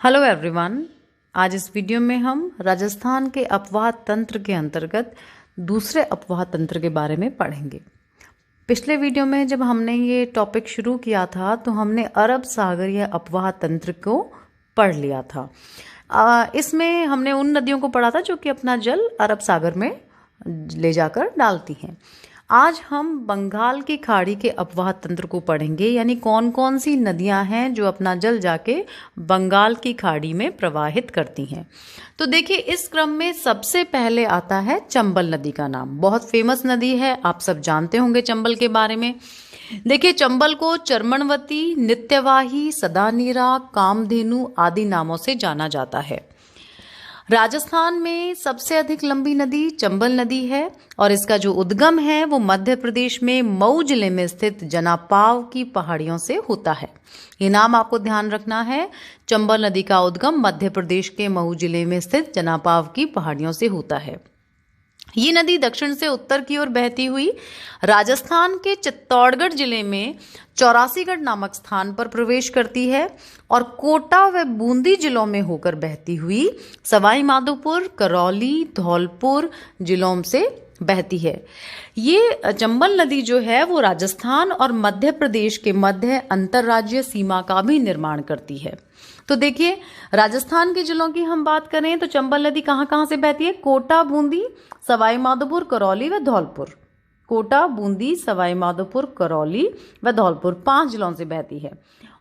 Hello everyone. आज इस video में हम राजस्थान के अपवाह तंत्र के अंतर्गत दूसरे अपवाह तंत्र के बारे में पढ़ेंगे। पिछले वीडियो में जब हमने ये टॉपिक शुरू किया था तो हमने अरब सागरीय अपवाह तंत्र को पढ़ लिया था। इसमें हमने उन नदियों को पढ़ा था जो कि अपना जल अरब सागर में ले जाकर डालती हैं। आज हम बंगाल की खाड़ी के अपवाह तंत्र को पढ़ेंगे, यानी कौन कौन सी नदियां हैं जो अपना जल जाके बंगाल की खाड़ी में प्रवाहित करती हैं। तो देखिए, इस क्रम में सबसे पहले आता है चंबल नदी का नाम। बहुत फेमस नदी है, आप सब जानते होंगे चंबल के बारे में। देखिए, चंबल को चर्मणवती, नित्यवाही, सदानीरा, कामधेनु आदि नामों से जाना जाता है। राजस्थान में सबसे अधिक लंबी नदी चंबल नदी है और इसका जो उद्गम है वो मध्य प्रदेश में मऊ जिले में स्थित जनापाव की पहाड़ियों से होता है। ये नाम आपको ध्यान रखना है। चंबल नदी का उद्गम मध्य प्रदेश के मऊ जिले में स्थित जनापाव की पहाड़ियों से होता है। ये नदी दक्षिण से उत्तर की ओर बहती हुई राजस्थान के चित्तौड़गढ़ जिले में चौरासीगढ़ नामक स्थान पर प्रवेश करती है और कोटा व बूंदी जिलों में होकर बहती हुई सवाई माधोपुर, करौली, धौलपुर जिलों से बहती है। ये चंबल नदी जो है वो राजस्थान और मध्य प्रदेश के मध्य अंतर्राज्यीय सीमा का भी निर्माण करती है। तो देखिए, राजस्थान के जिलों की हम बात करें तो चंबल नदी कहाँ कहाँ से बहती है? कोटा, बूंदी, सवाई माधोपुर, करौली व धौलपुर। कोटा, बूंदी, सवाई माधोपुर, करौली व धौलपुर 5 जिलों से बहती है।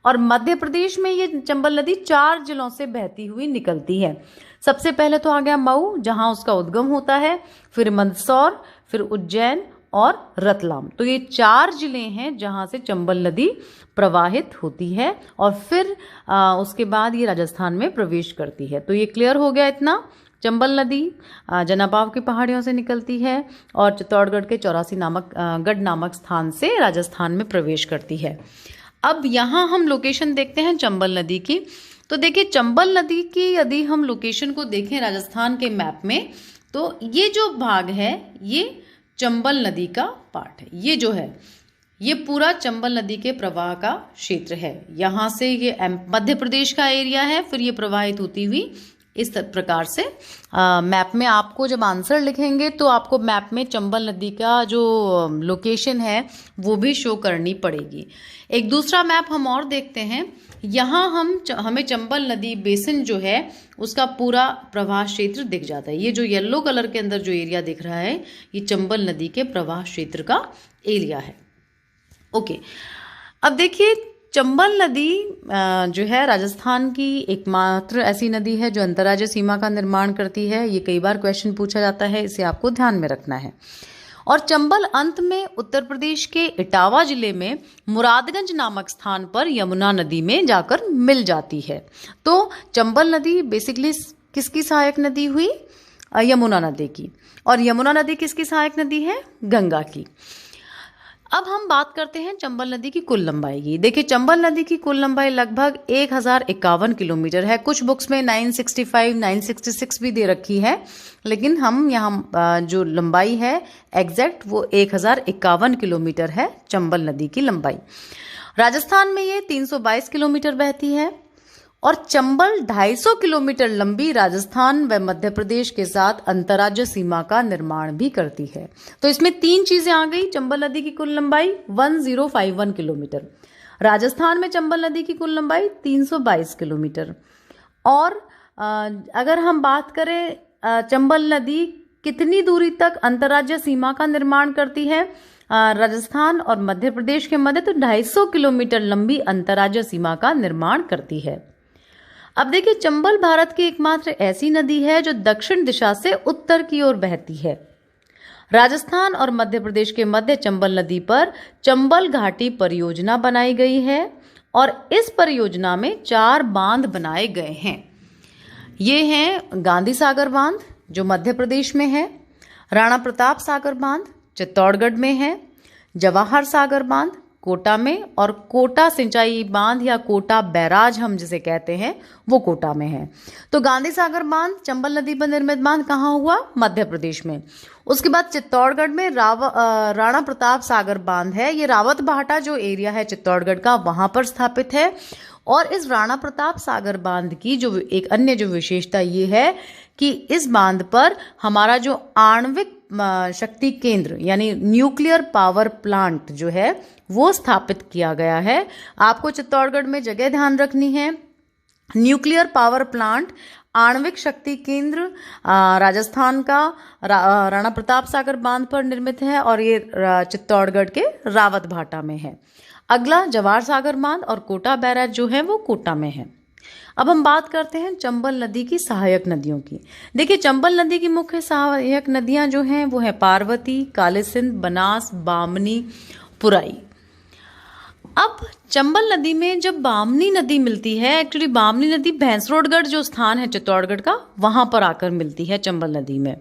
और मध्य प्रदेश में ये चंबल नदी 4 जिलों से बहती हुई निकलती है। सबसे पहले तो आ गया मऊ, जहां उसका उद्गम होता है, फिर मंदसौर, फिर उज्जैन और रतलाम। तो ये 4 जिले हैं जहां से चंबल नदी प्रवाहित होती है और फिर उसके बाद ये राजस्थान में प्रवेश करती है। तो ये क्लियर हो गया इतना। चंबल नदी जनापाव की पहाड़ियों से निकलती है और चित्तौड़गढ़ के 84 गढ़ नामक स्थान से राजस्थान में प्रवेश करती है। अब यहाँ हम लोकेशन देखते हैं चंबल नदी की। तो देखिए, चंबल नदी की यदि हम लोकेशन को देखें राजस्थान के मैप में, तो ये जो भाग है ये चंबल नदी का पार्ट है। ये जो है ये पूरा चंबल नदी के प्रवाह का क्षेत्र है। यहाँ से ये मध्य प्रदेश का एरिया है, फिर ये प्रवाहित होती हुई इस प्रकार से मैप में आपको जब आंसर लिखेंगे तो आपको मैप में चंबल नदी का जो लोकेशन है वो भी शो करनी पड़ेगी। एक दूसरा मैप हम और देखते हैं। यहाँ हमें चंबल नदी बेसिन जो है उसका पूरा प्रवाह क्षेत्र दिख जाता है। ये जो येलो कलर के अंदर जो एरिया दिख रहा है ये चंबल नदी के प्रवाह क्षेत्र का एरिया है। ओके, अब देखिए, चंबल नदी जो है राजस्थान की एकमात्र ऐसी नदी है जो अंतर्राज्यीय सीमा का निर्माण करती है। ये कई बार क्वेश्चन पूछा जाता है, इसे आपको ध्यान में रखना है। और चंबल अंत में उत्तर प्रदेश के इटावा जिले में मुरादगंज नामक स्थान पर यमुना नदी में जाकर मिल जाती है। तो चंबल नदी बेसिकली किसकी सहायक नदी हुई? यमुना नदी की। और यमुना नदी किसकी सहायक नदी है? गंगा की। अब हम बात करते हैं चंबल नदी की कुल लंबाई की। देखिए, चंबल नदी की कुल लंबाई लगभग 1051 किलोमीटर है। कुछ बुक्स में 965, 966 भी दे रखी है, लेकिन हम यहाँ जो लंबाई है एग्जैक्ट वो 1051 किलोमीटर है चंबल नदी की लंबाई। राजस्थान में ये 322 किलोमीटर बहती है और चंबल 250 किलोमीटर लंबी राजस्थान व मध्य प्रदेश के साथ अंतर्राज्यीय सीमा का निर्माण भी करती है। तो इसमें 3 चीजें आ गई। चंबल नदी की कुल लंबाई 1051 किलोमीटर, राजस्थान में चंबल नदी की कुल लंबाई 322 किलोमीटर। और अगर हम बात करें चंबल नदी कितनी दूरी तक अंतर्राज्यीय सीमा का निर्माण करती है राजस्थान और मध्य प्रदेश के मध्य, तो 250 किलोमीटर लंबी अंतर्राज्यीय सीमा का निर्माण करती है। अब देखिए, चंबल भारत की एकमात्र ऐसी नदी है जो दक्षिण दिशा से उत्तर की ओर बहती है। राजस्थान और मध्य प्रदेश के मध्य चंबल नदी पर चंबल घाटी परियोजना बनाई गई है और इस परियोजना में 4 बांध बनाए गए हैं। ये हैं गांधी सागर बांध जो मध्य प्रदेश में है, राणा प्रताप सागर बांध चित्तौड़गढ़ में है, जवाहर सागर बांध कोटा में, और कोटा सिंचाई बांध या कोटा बैराज हम जिसे कहते हैं वो कोटा में है। तो गांधी सागर बांध चंबल नदी पर निर्मित बांध कहाँ हुआ? मध्य प्रदेश में। उसके बाद चित्तौड़गढ़ में राणा प्रताप सागर बांध है। ये रावत भाटा जो एरिया है चित्तौड़गढ़ का वहां पर स्थापित है। और इस राणा प्रताप सागर बांध की जो एक अन्य जो विशेषता ये है कि इस बांध पर हमारा जो आणविक शक्ति केंद्र यानी न्यूक्लियर पावर प्लांट जो है वो स्थापित किया गया है। आपको चित्तौड़गढ़ में जगह ध्यान रखनी है। न्यूक्लियर पावर प्लांट आणविक शक्ति केंद्र राजस्थान का राणा प्रताप सागर बांध पर निर्मित है और ये चित्तौड़गढ़ के रावत भाटा में है। अगला जवाहर सागर बांध और कोटा बैराज जो है वो कोटा में है। अब हम बात करते हैं चंबल नदी की सहायक नदियों की। देखिए चंबल नदी की मुख्य सहायक नदियां जो हैं वो है पार्वती, कालीसिंध, बनास, बामनी, पुराई। अब चंबल नदी में जब बामनी नदी मिलती है, एक्चुअली बामनी नदी भैंसरोडगढ़ जो स्थान है चित्तौड़गढ़ का वहां पर आकर मिलती है चंबल नदी में,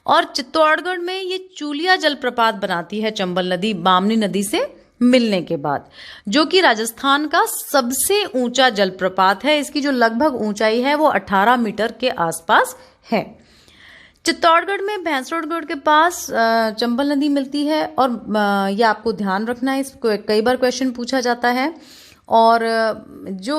और चित्तौड़गढ़ में ये चूलिया जलप्रपात बनाती है चंबल नदी बामनी नदी से मिलने के बाद, जो कि राजस्थान का सबसे ऊंचा जलप्रपात है। इसकी जो लगभग ऊंचाई है वो 18 मीटर के आसपास है। चित्तौड़गढ़ में भैंसरोडगढ़ के पास चंबल नदी मिलती है और ये आपको ध्यान रखना है, इसको कई बार क्वेश्चन पूछा जाता है। और जो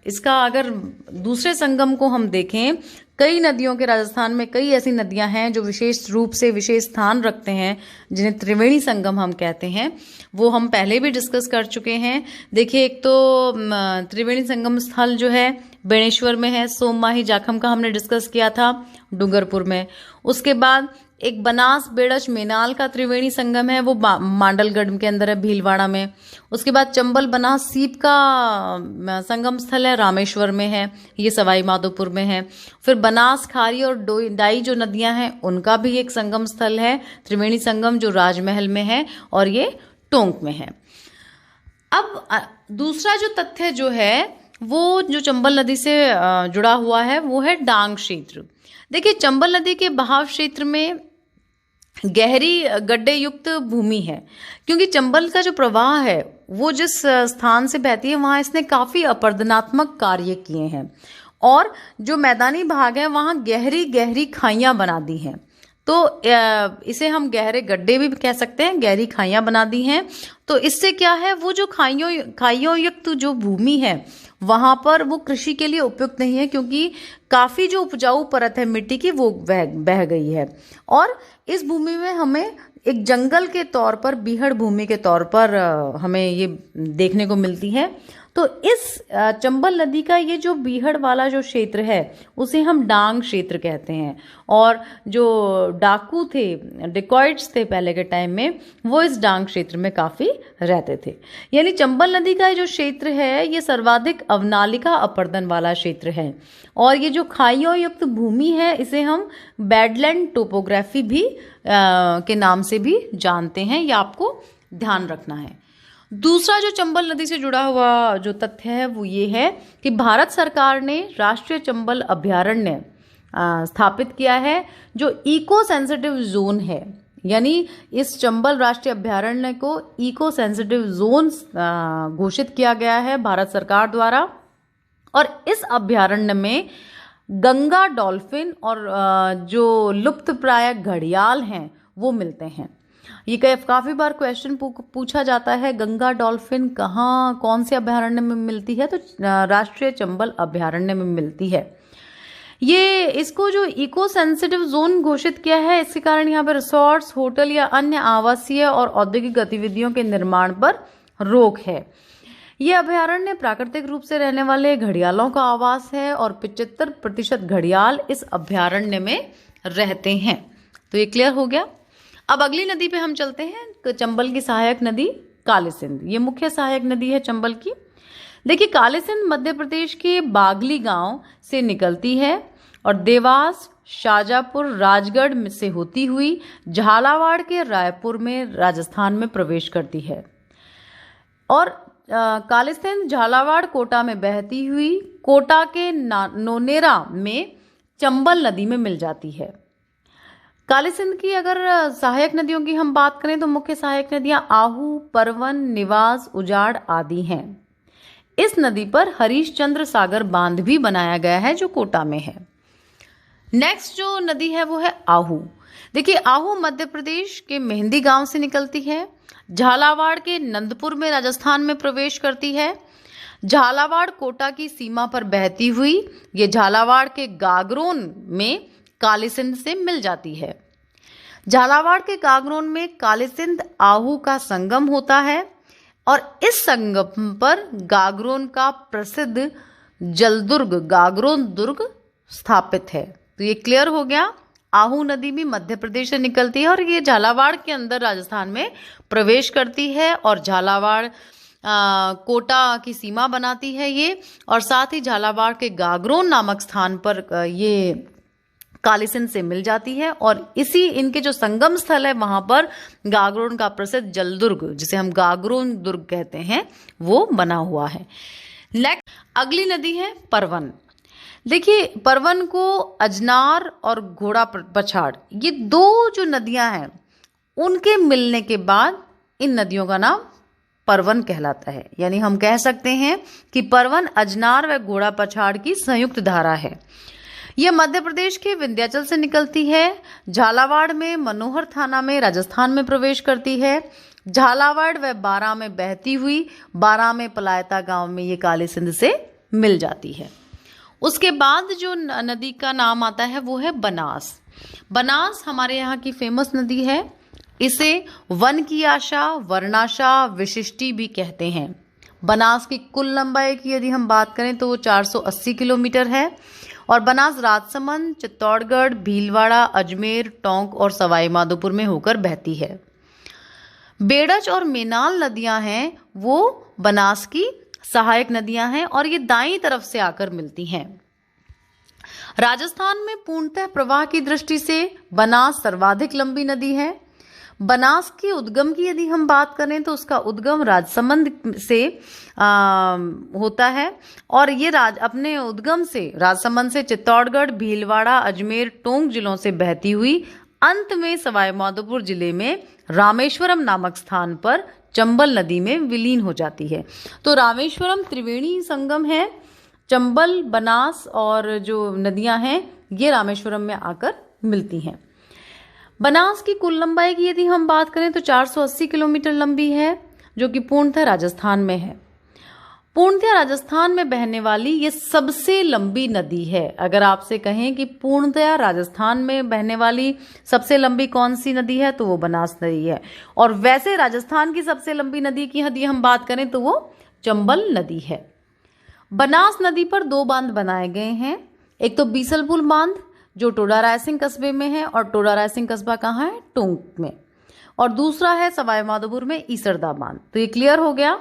इसका अगर दूसरे संगम को हम देखें, कई नदियों के राजस्थान में कई ऐसी नदियां हैं जो विशेष रूप से विशेष स्थान रखते हैं, जिन्हें त्रिवेणी संगम हम कहते हैं। वो हम पहले भी डिस्कस कर चुके हैं। देखिए एक तो त्रिवेणी संगम स्थल जो है बेणेश्वर में है, सोममाही जाखम का हमने डिस्कस किया था डूंगरपुर में। उसके बाद एक बनास बेड़च मेनाल का त्रिवेणी संगम है, वो मांडलगढ़ के अंदर है भीलवाड़ा में। उसके बाद चंबल बनास सीप का संगम स्थल है रामेश्वर में है, ये सवाई माधोपुर में है। फिर बनास, खारी और डाई जो नदियां हैं उनका भी एक संगम स्थल है त्रिवेणी संगम, जो राजमहल में है और ये टोंक में है। अब दूसरा जो तथ्य जो है वो जो चंबल नदी से जुड़ा हुआ है वो है डांग क्षेत्र। देखिए चंबल नदी के बहाव क्षेत्र में गहरी गड्ढे युक्त भूमि है, क्योंकि चंबल का जो प्रवाह है वो जिस स्थान से बहती है वहां इसने काफी अपरदनात्मक कार्य किए हैं, और जो मैदानी भाग है वहां गहरी गहरी खाइयां बना दी हैं। तो इसे हम गहरे गड्ढे भी कह सकते हैं, गहरी खाइयां बना दी हैं। तो इससे क्या है, वो जो खाइयों युक्त जो भूमि है वहां पर वो कृषि के लिए उपयुक्त नहीं है, क्योंकि काफी जो उपजाऊ परत है मिट्टी की वो बह गई है, और इस भूमि में हमें एक जंगल के तौर पर, बीहड़ भूमि के तौर पर हमें ये देखने को मिलती है। तो इस चंबल नदी का ये जो बीहड़ वाला जो क्षेत्र है उसे हम डांग क्षेत्र कहते हैं, और जो डाकू थे, डिकॉइट्स थे पहले के टाइम में, वो इस डांग क्षेत्र में काफी रहते थे। यानी चंबल नदी का जो क्षेत्र है ये सर्वाधिक अवनालिका अपर्दन वाला क्षेत्र है, और ये जो खाइयों युक्त भूमि है इसे हम बैडलैंड टोपोग्राफी भी के नाम से भी जानते हैं, ये आपको ध्यान रखना है। दूसरा जो चंबल नदी से जुड़ा हुआ जो तथ्य है वो ये है कि भारत सरकार ने राष्ट्रीय चंबल अभयारण्य स्थापित किया है, जो इको सेंसिटिव जोन है। यानी इस चंबल राष्ट्रीय अभयारण्य को इको सेंसिटिव जोन घोषित किया गया है भारत सरकार द्वारा, और इस अभयारण्य में गंगा डॉल्फिन और जो लुप्त प्राय घड़ियाल हैं वो मिलते हैं। ये काफी बार क्वेश्चन पूछा जाता है, गंगा डॉल्फिन कहाँ, कौन से अभयारण्य में मिलती है? तो राष्ट्रीय चंबल अभयारण्य में मिलती है। ये इसको जो इको सेंसिटिव जोन घोषित किया है, इसके कारण यहाँ पर रिसोर्ट्स, होटल या अन्य आवासीय और औद्योगिक गतिविधियों के निर्माण पर रोक है। ये अभयारण्य प्राकृतिक रूप से रहने वाले घड़ियालों का आवास है, और 75% घड़ियाल इस अभयारण्य में रहते हैं। तो ये क्लियर हो गया। अब अगली नदी पे हम चलते हैं, चंबल की सहायक नदी कालीसिंध। ये मुख्य सहायक नदी है चंबल की। देखिए कालीसिंध मध्य प्रदेश के बागली गांव से निकलती है और देवास, शाजापुर, राजगढ़ से होती हुई झालावाड़ के रायपुर में राजस्थान में प्रवेश करती है, और कालीसिंध झालावाड़ कोटा में बहती हुई कोटा के नोनेरा में चंबल नदी में मिल जाती है। कालीसिंध की अगर सहायक नदियों की हम बात करें तो मुख्य सहायक नदियां आहू, परवन, निवास, उजाड़ आदि हैं। इस नदी पर हरीशचंद्र सागर बांध भी बनाया गया है जो कोटा में है। नेक्स्ट जो नदी है वो है आहू। देखिए आहू मध्य प्रदेश के मेहंदी गांव से निकलती है, झालावाड़ के नंदपुर में राजस्थान में प्रवेश करती है, झालावाड़ कोटा की सीमा पर बहती हुई ये झालावाड़ के गागरोन में काली सिंध से मिल जाती है। झालावाड़ के गागरोन में काली सिंध आहू का संगम होता है और इस संगम पर गागरोन का प्रसिद्ध जलदुर्ग गागरोन दुर्ग स्थापित है। तो ये क्लियर हो गया। आहू नदी भी मध्य प्रदेश से निकलती है और ये झालावाड़ के अंदर राजस्थान में प्रवेश करती है और झालावाड़ कोटा की सीमा बनाती है ये, और साथ ही झालावाड़ के गागरोन नामक स्थान पर ये काली सिंध से मिल जाती है और इसी इनके जो संगम स्थल है वहां पर गागरोन का प्रसिद्ध जलदुर्ग, जिसे हम गागरोन दुर्ग कहते हैं, वो बना हुआ है। नेक्स्ट अगली नदी है परवन। देखिए, परवन को अजनार और घोड़ा पछाड़, ये दो जो नदियां हैं उनके मिलने के बाद इन नदियों का नाम परवन कहलाता है। यानी हम कह सकते हैं कि परवन अजनार व घोड़ा पछाड़ की संयुक्त धारा है। यह मध्य प्रदेश के विंध्याचल से निकलती है, झालावाड़ में मनोहर थाना में राजस्थान में प्रवेश करती है, झालावाड़ व बारां में बहती हुई बारां में पलायता गांव में ये काली सिंध से मिल जाती है। उसके बाद जो नदी का नाम आता है वो है बनास। बनास हमारे यहाँ की फेमस नदी है। इसे वन की आशा, वर्णाशा, विशिष्टि भी कहते हैं। बनास की कुल लंबाई की यदि हम बात करें तो वो 480 किलोमीटर है और बनास राजसमंद, चित्तौड़गढ़, भीलवाड़ा, अजमेर, टोंक और सवाई माधोपुर में होकर बहती है। बेड़च और मेनाल नदियां हैं वो बनास की सहायक नदियां हैं और ये दाईं तरफ से आकर मिलती हैं। राजस्थान में पूर्णतः प्रवाह की दृष्टि से बनास सर्वाधिक लंबी नदी है। बनास के उद्गम की यदि हम बात करें तो उसका उद्गम राजसमंद से होता है और ये अपने उद्गम से राजसमंद से चित्तौड़गढ़, भीलवाड़ा, अजमेर, टोंक जिलों से बहती हुई अंत में सवाई माधोपुर जिले में रामेश्वरम नामक स्थान पर चंबल नदी में विलीन हो जाती है। तो रामेश्वरम त्रिवेणी संगम है। चंबल, बनास और जो नदियां हैं ये रामेश्वरम में आकर मिलती हैं। बनास की कुल लंबाई की यदि हम बात करें तो 480 किलोमीटर लंबी है, जो कि पूर्णतः राजस्थान में है। पूर्णतः राजस्थान में बहने वाली ये सबसे लंबी नदी है। अगर आपसे कहें कि पूर्णतः राजस्थान में बहने वाली सबसे लंबी कौन सी नदी है तो वो बनास नदी है। और वैसे राजस्थान की सबसे लंबी नदी की यदि हम बात करें तो वो चंबल नदी है। बनास नदी पर दो बांध बनाए गए हैं। एक तो बीसलपुर बांध जो टोडा रायसिंह कस्बे में है और टोडा रायसिंह कस्बा कहाँ है, टोंक में, और दूसरा है सवाई माधोपुर में ईसरदा बांध। तो ये क्लियर हो गया।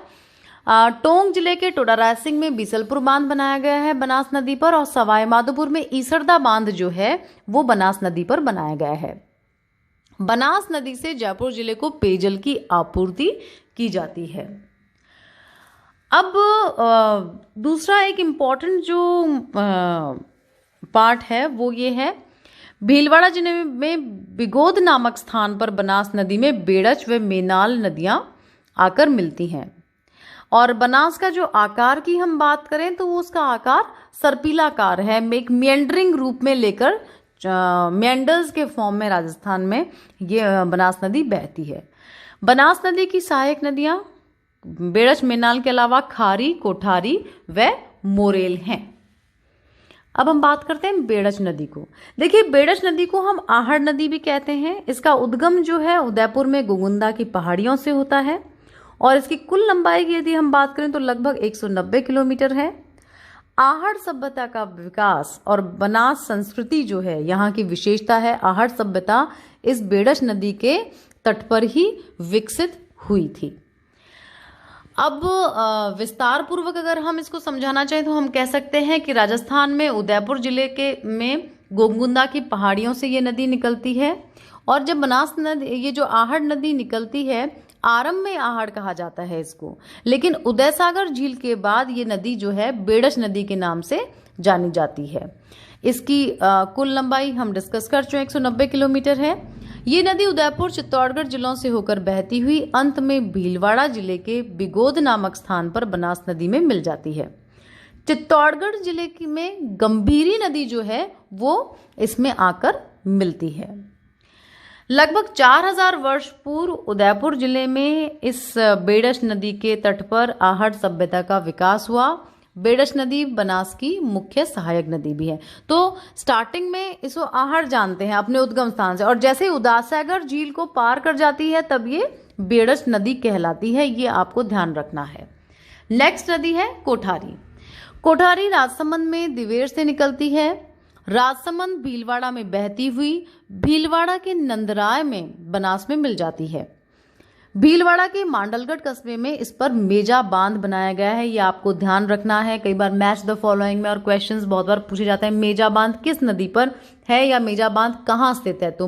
टोंक जिले के टोडा रायसिंह में बीसलपुर बांध बनाया गया है बनास नदी पर और सवाई माधोपुर में ईसरदा बांध जो है वो बनास नदी पर बनाया गया है। बनास नदी से जयपुर जिले को पेयजल की आपूर्ति की जाती है। अब दूसरा एक इम्पॉर्टेंट जो पार्ट है वो ये है, भीलवाड़ा जिले में बिगोद नामक स्थान पर बनास नदी में बेड़च व मेनाल नदियां आकर मिलती हैं। और बनास का जो आकार की हम बात करें तो वो उसका आकार सर्पिलाकार है, एक मेंडरिंग रूप में लेकर मेंडर्स के फॉर्म में राजस्थान में ये बनास नदी बहती है। बनास नदी की सहायक नदियां बेड़च मेनाल के अलावा खारी, कोठारी व मोरेल हैं। अब हम बात करते हैं बेड़च नदी को। देखिए, बेड़च नदी को हम आहड़ नदी भी कहते हैं। इसका उद्गम जो है उदयपुर में गोगुंदा की पहाड़ियों से होता है और इसकी कुल लंबाई की यदि हम बात करें तो लगभग 190 किलोमीटर है। आहड़ सभ्यता का विकास और बनास संस्कृति जो है यहाँ की विशेषता है। आहड़ सभ्यता इस बेड़च नदी के तट पर ही विकसित हुई थी। अब विस्तार पूर्वक अगर हम इसको समझाना चाहें तो हम कह सकते हैं कि राजस्थान में उदयपुर जिले के में गोगुंदा की पहाड़ियों से ये नदी निकलती है और जब बनास नदी ये जो आहड़ नदी निकलती है, आरंभ में आहड़ कहा जाता है इसको, लेकिन उदय सागर झील के बाद ये नदी जो है बेड़च नदी के नाम से जानी जाती है। इसकी कुल लंबाई हम डिस्कस कर चुके 190 किलोमीटर है। ये नदी उदयपुर, चित्तौड़गढ़ जिलों से होकर बहती हुई अंत में भीलवाड़ा जिले के बिगोद नामक स्थान पर बनास नदी में मिल जाती है। चित्तौड़गढ़ जिले में गंभीरी नदी जो है वो इसमें आकर मिलती है। लगभग 4000 वर्ष पूर्व उदयपुर जिले में इस बेडश नदी के तट पर आहट सभ्यता का विकास हुआ। बेडश नदी बनास की मुख्य सहायक नदी भी है। तो स्टार्टिंग में इसको आहट जानते हैं अपने उद्गम स्थान से, और जैसे ही उदासागर झील को पार कर जाती है तब ये बेडश नदी कहलाती है। ये आपको ध्यान रखना है। नेक्स्ट नदी है कोठारी। कोठारी राजसमंद में दिवेर से निकलती है। राजसमंद भीलवाड़ा में बहती हुई भीलवाड़ा के नंदराय में बनास में मिल जाती है। भीलवाड़ा के मांडलगढ़ कस्बे में इस पर मेजा बांध बनाया गया है। ये आपको ध्यान रखना है। कई बार मैच द फॉलोइंग में और क्वेश्चंस बहुत बार पूछे जाते हैं, मेजा बांध किस नदी पर है या मेजा बांध कहाँ स्थित है। तो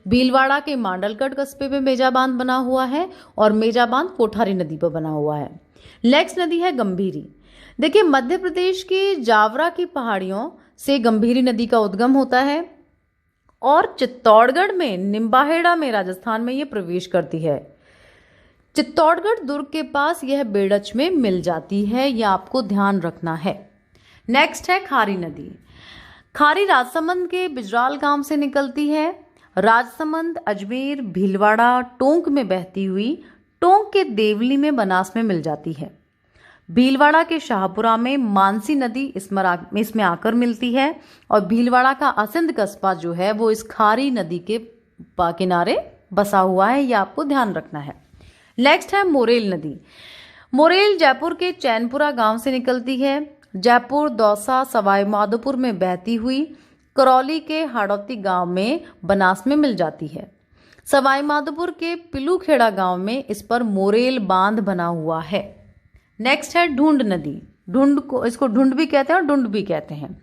भीलवाड़ा के मांडलगढ़ कस्बे में मेजा बांध बना हुआ है और मेजा बांध कोठारी नदी पर बना हुआ है। नेक्स्ट नदी है गंभीरी। देखिए, मध्य प्रदेश के जावरा की पहाड़ियों से गंभीरी नदी का उद्गम होता है और चित्तौड़गढ़ में निम्बाहेड़ा में राजस्थान में ये प्रवेश करती है। चित्तौड़गढ़ दुर्ग के पास यह बेडच में मिल जाती है। यह आपको ध्यान रखना है। नेक्स्ट है खारी नदी। खारी राजसमंद के बिजराल गांव से निकलती है। राजसमंद, अजमेर, भीलवाड़ा, टोंक में बहती हुई टोंक के देवली में बनास में मिल जाती है। भीलवाड़ा के शाहपुरा में मानसी नदी इसमें आकर मिलती है और भीलवाड़ा का असिंध कस्बा जो है वो इस खारी नदी के किनारे बसा हुआ है। यह आपको ध्यान रखना है। नेक्स्ट है मोरेल नदी। मोरेल जयपुर के चैनपुरा गांव से निकलती है। जयपुर, दौसा, सवाई माधोपुर में बहती हुई करौली के हाड़ौती गांव में बनास में मिल जाती है। सवाई माधोपुर के पिलूखेड़ा गांव में इस पर मोरेल बांध बना हुआ है। नेक्स्ट है ढूंढ नदी। इसको ढूंढ भी कहते हैं और ढूंढ भी कहते हैं।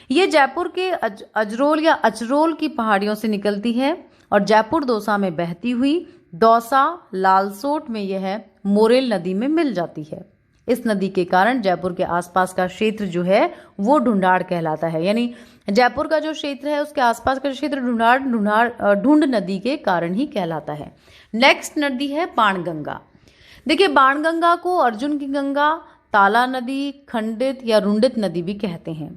ये जयपुर के अजरोल या अचरोल की पहाड़ियों से निकलती है और जयपुर दौसा में बहती हुई दौसा लालसोट में यह मोरेल नदी में मिल जाती है। इस नदी के कारण जयपुर के आसपास का क्षेत्र जो है वो ढूंढाड़ कहलाता है। यानी जयपुर का जो क्षेत्र है उसके आसपास का क्षेत्र ढूंढ नदी के कारण ही कहलाता है। नेक्स्ट नदी है बाणगंगा। देखिए, बाणगंगा को अर्जुन की गंगा, ताला नदी, खंडित या रुंडित नदी भी कहते हैं।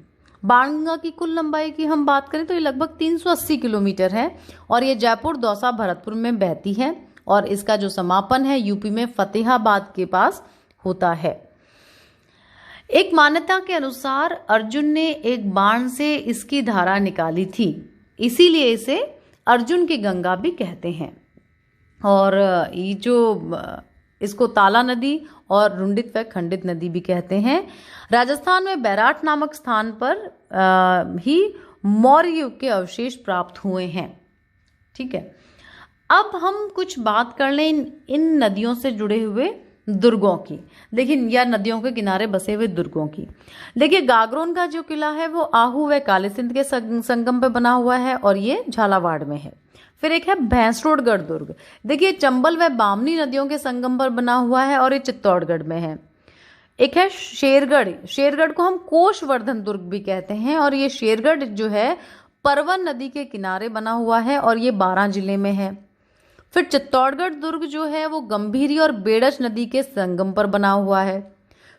बाणगंगा की कुल लंबाई की हम बात करें तो ये लगभग 380 किलोमीटर है और ये जयपुर, दौसा, भरतपुर में बहती है और इसका जो समापन है यूपी में फतेहाबाद के पास होता है। एक मान्यता के अनुसार अर्जुन ने एक बाण से इसकी धारा निकाली थी, इसीलिए इसे अर्जुन की गंगा भी कहते हैं। और ये जो इसको ताला नदी और रुंडित व खंडित नदी भी कहते हैं। राजस्थान में बैराट नामक स्थान पर ही मौर्य युग के अवशेष प्राप्त हुए हैं। ठीक है, अब हम कुछ बात कर लें इन नदियों से जुड़े हुए दुर्गों की। देखिए, या नदियों के किनारे बसे हुए दुर्गों की। देखिए, गागरोन का जो किला है वो आहू व काली सिंध के संगम पे बना हुआ है और ये झालावाड़ में है। फिर एक है भैंसरोडगढ़ दुर्ग। देखिए, चंबल व बामनी नदियों के संगम पर बना हुआ है और ये चित्तौड़गढ़ में है। एक है शेरगढ़। शेरगढ़ को हम कोशवर्धन दुर्ग भी कहते हैं और ये शेरगढ़ जो है परवन नदी के किनारे बना हुआ है और ये 12 जिले में है। फिर चित्तौड़गढ़ दुर्ग जो है वो गंभीरी और बेडच नदी के संगम पर बना हुआ है।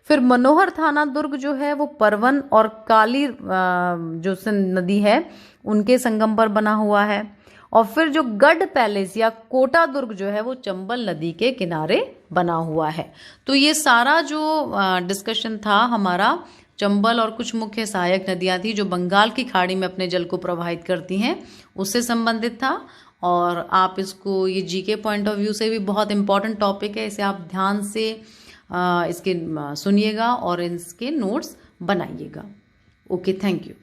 फिर मनोहर थाना दुर्ग जो है वो परवन और काली जो नदी है उनके संगम पर बना हुआ है। और फिर जो गढ़ पैलेस या कोटा दुर्ग जो है वो चंबल नदी के किनारे बना हुआ है। तो ये सारा जो डिस्कशन था हमारा चंबल और कुछ मुख्य सहायक नदियां थी जो बंगाल की खाड़ी में अपने जल को प्रवाहित करती हैं उससे संबंधित था। और आप इसको ये जीके पॉइंट ऑफ व्यू से भी बहुत इंपॉर्टेंट टॉपिक है, इसे आप ध्यान से इसके सुनिएगा और इसके नोट्स बनाइएगा। Okay, thank you.